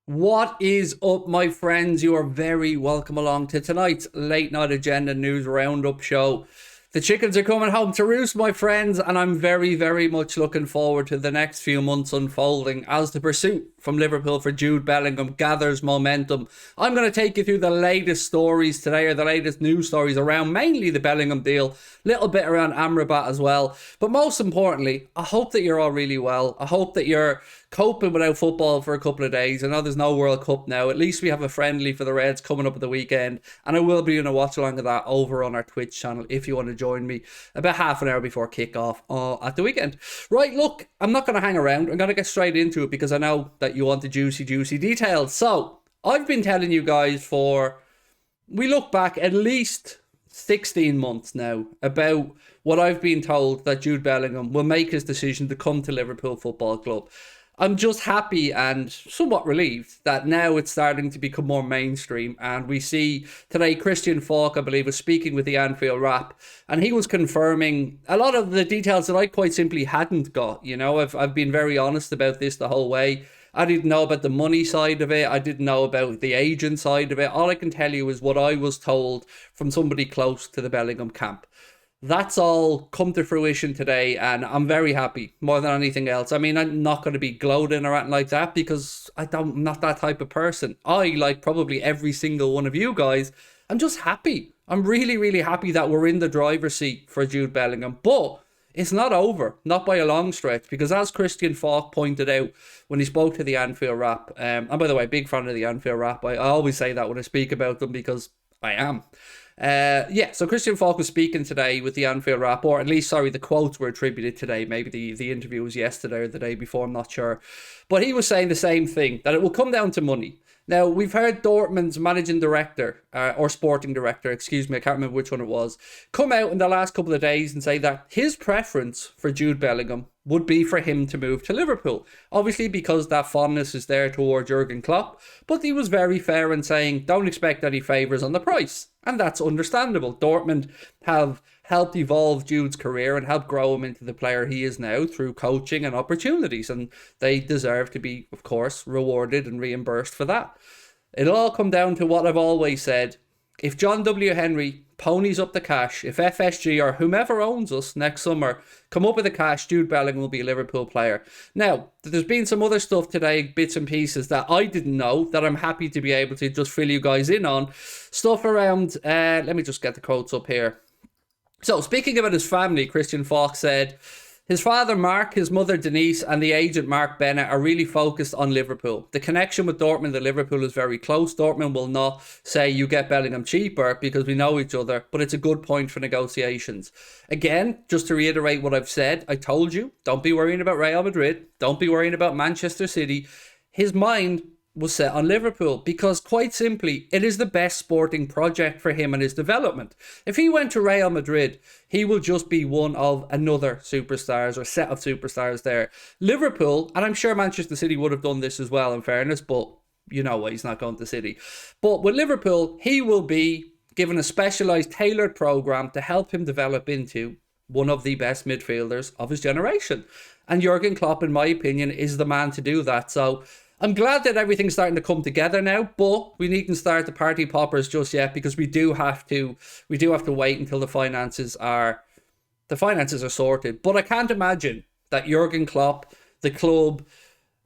What is up, my friends? You are very welcome along to tonight's late night agenda news roundup show. The chickens are coming home to roost, my friends, and I'm very, very much looking forward to the next few months unfolding as the pursuit from Liverpool for Jude Bellingham gathers momentum. I'm going to take you through the latest stories today, or the latest news stories around mainly the Bellingham deal, little bit around Amrabat as well. But most importantly, I hope that you're all really well. I hope that you're coping without football for a couple of days. I know there's no World Cup now. At least we have a friendly for the Reds coming up at the weekend, and I will be doing a watch along of that over on our Twitch channel if you want to join me about half an hour before kickoff at the weekend. Right, look, I'm not going to hang around. I'm going to get straight into it because I know that you want the juicy details. So I've been telling you guys we look back at least 16 months now about what I've been told that Jude Bellingham will make his decision to come to Liverpool Football Club. I'm just happy and somewhat relieved that now it's starting to become more mainstream, and we see today Christian Falk, I believe, was speaking with the Anfield Wrap, and he was confirming a lot of the details that I quite simply hadn't got. You know, I've been very honest about this the whole way. I didn't know about the money side of it. I didn't know about the agent side of it. All I can tell you is what I was told from somebody close to the Bellingham camp. That's all come to fruition today, and I'm very happy more than anything else. I mean, I'm not going to be gloating or anything like that because I'm not that type of person. I, like probably every single one of you guys, I'm just happy. I'm really, really happy that we're in the driver's seat for Jude Bellingham. But it's not over, not by a long stretch, because as Christian Falk pointed out when he spoke to the Anfield Wrap, and by the way, big fan of the Anfield Wrap. I always say that when I speak about them because I am. So Christian Falk was speaking today with the Anfield Wrap, or at least, sorry, the quotes were attributed today. Maybe the interview was yesterday or the day before, I'm not sure. But he was saying the same thing, that it will come down to money. Now, we've heard Dortmund's managing director, or sporting director, excuse me, I can't remember which one it was, come out in the last couple of days and say that his preference for Jude Bellingham would be for him to move to Liverpool. Obviously, because that fondness is there towards Jurgen Klopp, but he was very fair in saying, don't expect any favours on the price. And that's understandable. Dortmund have helped evolve Jude's career and helped grow him into the player he is now through coaching and opportunities. And they deserve to be, of course, rewarded and reimbursed for that. It'll all come down to what I've always said. If John W. Henry ponies up the cash, if FSG or whomever owns us next summer come up with the cash, Jude Bellingham will be a Liverpool player. Now, there's been some other stuff today, bits and pieces that I didn't know, that I'm happy to be able to just fill you guys in on. Stuff around, let me just get the quotes up here. So, speaking about his family, Christian Falk said, his father Mark, his mother Denise, and the agent Mark Bennett are really focused on Liverpool. The connection with Dortmund and Liverpool is very close. Dortmund will not say you get Bellingham cheaper because we know each other, but it's a good point for negotiations. Again, just to reiterate what I've said, I told you, don't be worrying about Real Madrid. Don't be worrying about Manchester City. His mind was set on Liverpool because, quite simply, it is the best sporting project for him and his development. If he went to Real Madrid, he will just be one of another superstars or set of superstars there. Liverpool, and I'm sure Manchester City would have done this as well in fairness, but you know why he's not going to City. But with Liverpool, he will be given a specialised, tailored programme to help him develop into one of the best midfielders of his generation. And Jurgen Klopp, in my opinion, is the man to do that. So I'm glad that everything's starting to come together now, but we needn't start the party poppers just yet because we do have to wait until the finances are sorted. But I can't imagine that Jurgen Klopp, the club,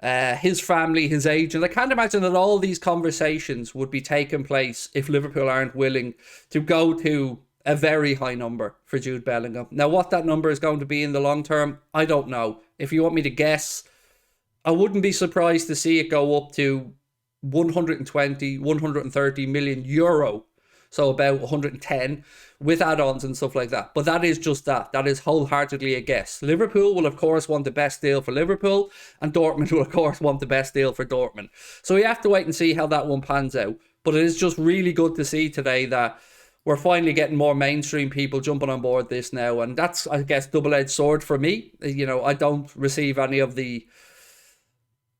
his family, his agent, I can't imagine that all these conversations would be taking place if Liverpool aren't willing to go to a very high number for Jude Bellingham. Now, what that number is going to be in the long term, I don't know. If you want me to guess, I wouldn't be surprised to see it go up to 120, 130 million euro. So about 110 with add-ons and stuff like that. But that is just that. That is wholeheartedly a guess. Liverpool will, of course, want the best deal for Liverpool, and Dortmund will, of course, want the best deal for Dortmund. So we have to wait and see how that one pans out. But it is just really good to see today that we're finally getting more mainstream people jumping on board this now. And that's, I guess, double-edged sword for me. You know, I don't receive any of the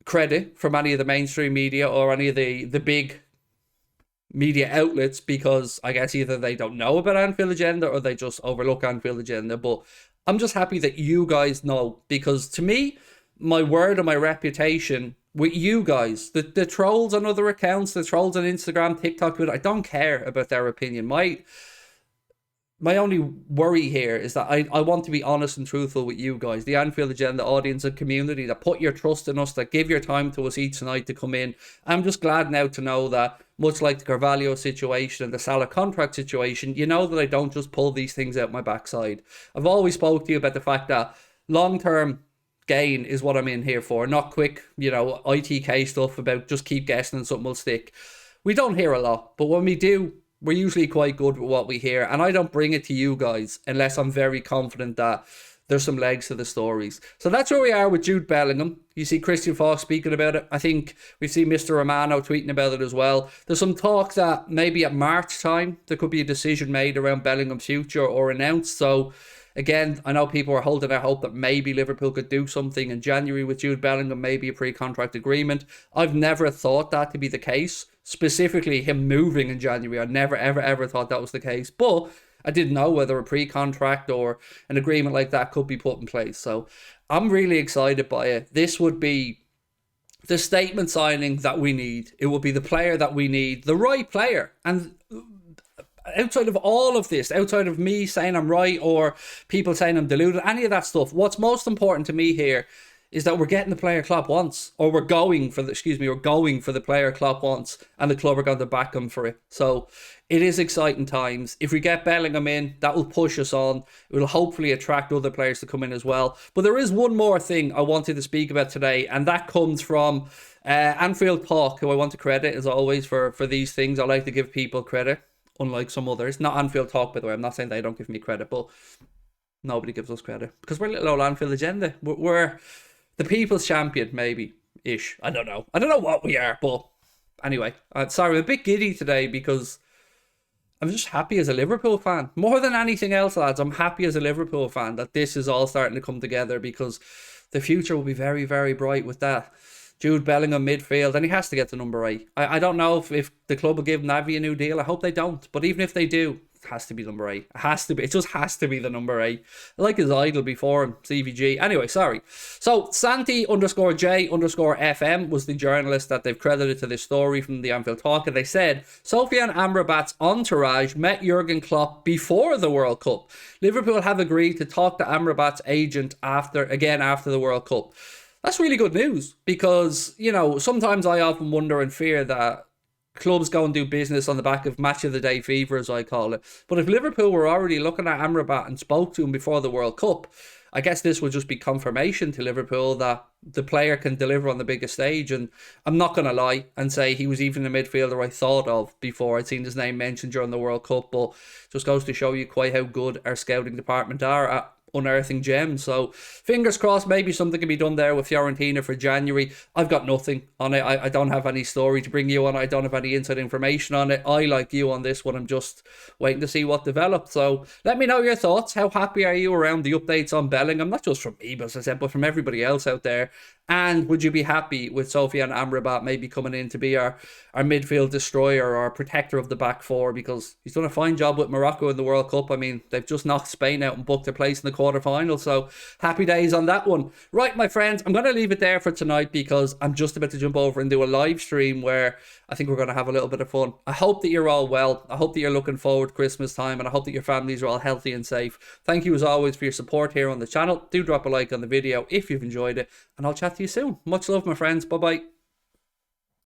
credit from any of the mainstream media or any of the big media outlets because I guess either they don't know about Anfield Agenda or they just overlook Anfield Agenda. But I'm just happy that you guys know, because to me, my word and my reputation with you guys, the trolls on other accounts, the trolls on Instagram, TikTok, I don't care about their opinion. My only worry here is that I want to be honest and truthful with you guys, the Anfield Agenda audience and community that put your trust in us, that give your time to us each night to come in. I'm just glad now to know that, much like the Carvalho situation and the Salah contract situation, you know that I don't just pull these things out my backside. I've always spoke to you about the fact that long-term gain is what I'm in here for, not quick, ITK stuff about just keep guessing and something will stick. We don't hear a lot, but when we do, we're usually quite good with what we hear, and I don't bring it to you guys unless I'm very confident that there's some legs to the stories. So that's where we are with Jude Bellingham. You see Christian Falk speaking about it. I think we see Mr. Romano tweeting about it as well. There's some talk that maybe at March time there could be a decision made around Bellingham's future or announced. So again, I know people are holding out hope that maybe Liverpool could do something in January with Jude Bellingham, maybe a pre-contract agreement. I've never thought that to be the case. Specifically him moving in January, I never ever thought that was the case, but I didn't know whether a pre-contract or an agreement like that could be put in place. So I'm really excited by it. This would be the statement signing that we need. It will be the player that we need, the right player. And outside of all of this, outside of me saying I'm right or people saying I'm deluded, any of that stuff, what's most important to me here is that we're getting the player Klopp wants, or we're going for the player Klopp wants, and the club are going to back him for it. So it is exciting times. If we get Bellingham in, that will push us on. It will hopefully attract other players to come in as well. But there is one more thing I wanted to speak about today, and that comes from Anfield Talk, who I want to credit as always for these things. I like to give people credit, unlike some others. Not Anfield Talk, by the way. I'm not saying they don't give me credit, but nobody gives us credit because we're a little old Anfield Agenda. We're the people's champion, maybe-ish. I don't know what we are, but anyway. Sorry, I'm a bit giddy today because I'm just happy as a Liverpool fan. More than anything else, lads, I'm happy as a Liverpool fan that this is all starting to come together because the future will be very, very bright with that. Jude Bellingham midfield, and he has to get to number 8. I don't know if the club will give Navi a new deal. I hope they don't. But even if they do, it has to be number 8. It has to be. It just has to be the number 8. I like his idol before him, CVG. Anyway, sorry. So, Santi_J_FM was the journalist that they've credited to this story from the Anfield Talk. And they said, Sofiane Amrabat's entourage met Jurgen Klopp before the World Cup. Liverpool have agreed to talk to Amrabat's agent after the World Cup. That's really good news because, sometimes I often wonder and fear that clubs go and do business on the back of match of the day fever, as I call it. But if Liverpool were already looking at Amrabat and spoke to him before the World Cup, I guess this would just be confirmation to Liverpool that the player can deliver on the biggest stage. And I'm not going to lie and say he was even a midfielder I thought of before I'd seen his name mentioned during the World Cup, but just goes to show you quite how good our scouting department are at unearthing gems. So fingers crossed, maybe something can be done there with Fiorentina for January. I've got nothing on it. I don't have any story to bring you on. I don't have any inside information on it. I, like you on this one, I'm just waiting to see what develops. So let me know your thoughts. How happy are you around the updates on Bellingham? Not just from me, but as I said, but from everybody else out there. And would you be happy with Sofiane Amrabat maybe coming in to be our midfield destroyer or our protector of the back four? Because he's done a fine job with Morocco in the World Cup. I mean, they've just knocked Spain out and booked their place in the quarterfinal. So happy days on that one. Right, my friends, I'm going to leave it there for tonight because I'm just about to jump over and do a live stream where I think we're going to have a little bit of fun. I hope that you're all well. I hope that you're looking forward to Christmas time, and I hope that your families are all healthy and safe. Thank you as always for your support here on the channel. Do drop a like on the video if you've enjoyed it, and I'll chat to you soon. Much love, my friends. Bye bye.